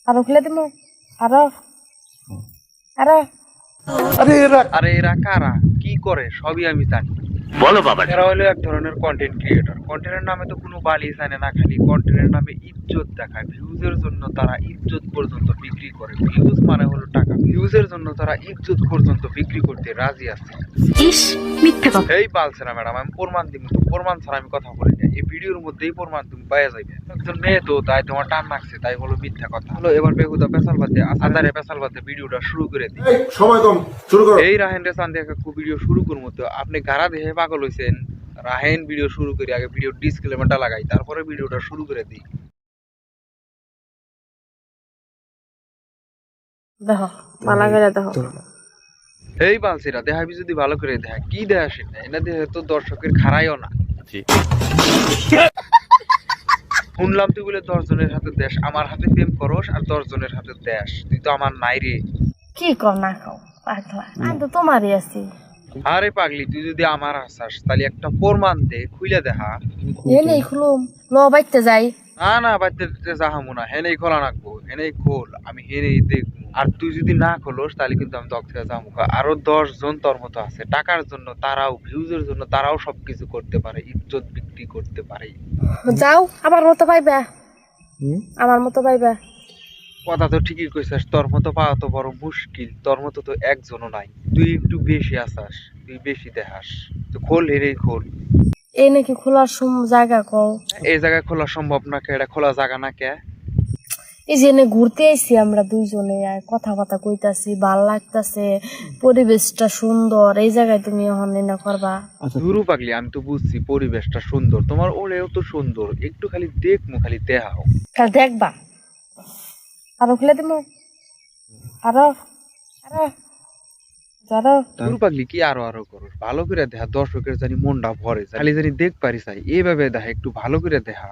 আরো খুলে দিমু আরো আরো আরে এরা কারা কি করে সবই আমি জানি। বলো বাবা। এরা হলো এক ধরনের কন্টেন্ট ক্রিয়েটর। কন্টেন্টের নামে তো কোনো বালি জানে না, খালি কন্টেন্টের নামে ইজ্জত দেখায়। ভিউজের জন্য তারা ইজ্জত পর্যন্ত বিক্রি করে। ভিউজ মানে হলো টাকা, ভিউজের জন্য তারা ইজ্জত পর্যন্ত বিক্রি করতে রাজি আছে। ইস, মিথ্যে কথা। এই পালছেনা ম্যাডাম, আমি প্রমাণ দিব তো, প্রমাণ ছাড়া আমি কথা বলি না। এই ভিডিওর মধ্যেই প্রমাণ তুমি পাওয়া যাবে। একজন মেয়ে তো, তাই তোমার টান লাগছে, তাই হলো মিথ্যা কথা। হলো এবার বেহুদা পেশাল বাদে আধারে পেশাল বাদে ভিডিওটা শুরু করে দিই। সময় কম, শুরু করো। এই রাহেন রে চান্দে কাকু ভিডিও শুরু করবো তো আপনি গাড়া দেখে পাগল হইছেন। রাহেন ভিডিও শুরু করি, আগে ভিডিও ডিসক্লেমারটা লাগাই, তারপরে ভিডিওটা শুরু করে দিই। দেখো মালা করে দেখো এই বালছিরা দেখাবি যদি ভালো করে দেখা, কি দেখা আসেন না এটা দেখে তো দর্শকের খারাইও না। শুনলাম তুই বলে 10 জনের হাতে দেশ, আমার হাতে প্রেম করস আর 10 জনের হাতে দেশ, তুই তো আমার নাই রে। কি কর না খাও পাগলা, আমি তো তোমারই আছি। আরে পাগলি, তুই যদি আমার আসাস তাহলে একটা প্রমাণ দে, খুইলে দেখা। এলেই খুলুম ল বাইতে যাই। না না, বাচ্চা যাহামু না, হেনেই খোলা রাখবো, হেনেই খোল, আমি হেনেই দেখবো। আর তুই যদি না খোলস তাহলে কিন্তু আমি দখ থেকে যাবো। আরো 10 জন তোর মতো আছে, টাকার জন্য তারাও, ভিউজের জন্য তারাও সবকিছু করতে পারে, ইজ্জত বিক্রি করতে পারে। যাও আমার মতো পাইবা, আমার মতো পাইবা। কথা তো ঠিকই কইছিস, তোর মতো পাওয়া তো বড় মুশকিল। তোর মতো তো একজনও নাই, তুই একটু বেশি আসাস, তুই বেশি দেখাস। তো খোল, হেরেই খোল। এই নাকি খোলার জায়গা কও। এই জায়গায় খোলা সম্ভব না কে? এটা খোলা জায়গা না কে? এই যে এনে ঘুরতে আইছি আমরা দুইজনে, আর কথা বার্তা কইতাছি, ভাল লাগতাছে, পরিবেশটা সুন্দর। এই জায়গায় তুমি এখন না করবা? ধুরু পাগলি, আমি তো বুঝছি পরিবেশটা সুন্দর, তোমার ওরেও তো সুন্দর, একটু খালি দেখমু, খালি দেখাও। খালি দেখবা। আরো খুলে দিমু আরো আরো যারা ধুরু পাগলি, কি আরো আরো করো? ভালো করে দেখা, দর্শকের জানি মনটা ভরে যায়, খালি জানি দেখ পারি চাই। এইভাবে দেখা, একটু ভালো করে দেখা,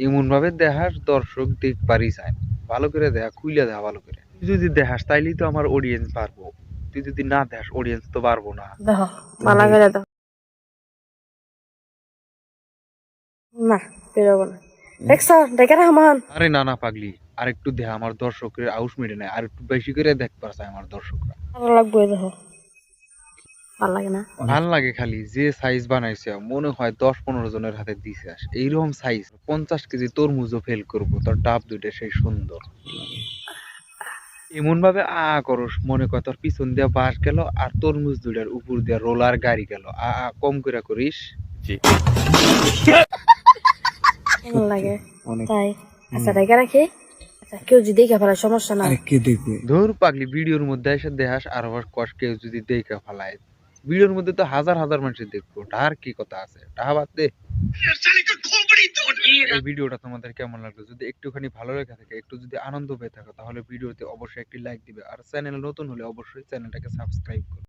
এমন ভাবে দেখাস দর্শক দেখ পারি চায়। ভালো করে দেখা, খুইলে দেখা ভালো করে। তুই যদি দেখাস তাইলেই তো আমার অডিয়েন্স বাড়বো, তুই যদি না দেখাস অডিয়েন্স তো বাড়বো না। দেখো মালা করে দাও। না বেরোবো না, দেখছো দেখে না আমার। আরে না না পাগলি, আর একটু দেখা, আমার দর্শকের আউশ মিটে নাই, আর একটু বেশি করে দেখবার চায় আমার দর্শকরা। ভালো লাগবে দেখো, ভাল লাগে না? ভাল লাগে, খালি যে সাইজ বানাইছে মনে হয় 10-15 জনের হাতে দিছে। এইরকম সাইজ 50 কেজি তরমুজও ফেল করবো, তোর ডাব দুইটা সেই সুন্দর। এমন ভাবে করস মনে কর তোর পিছন দিয়া বাস গেল আর তরমুজ দুইটার উপর দিয়া রোলার গাড়ি গেল। কম করে করিস। কেমন লাগে তাই? আচ্ছা দেখে রাখি। আচ্ছা কেউ যদি দেখে ফেলে সমস্যা না। ধুর পাগলি, ভিডিওর মধ্যে এসে দেখাস আর আবার কষ্ট, কেউ যদি দেখে ফেলায়। ভিডিওর মধ্যে তো হাজার হাজার মানুষ দেখবো, তার কি কথা আছে? টাকা বাদ দে। এই ভিডিওটা তোমাদের কেমন লাগলো? যদি একটুখানি ভালো লেগে থাকে, একটু যদি আনন্দ পেয়ে থাকো, তাহলে ভিডিওতে অবশ্যই একটি লাইক দিবে, আর চ্যানেল নতুন হলে অবশ্যই চ্যানেলটাকে সাবস্ক্রাইব করো।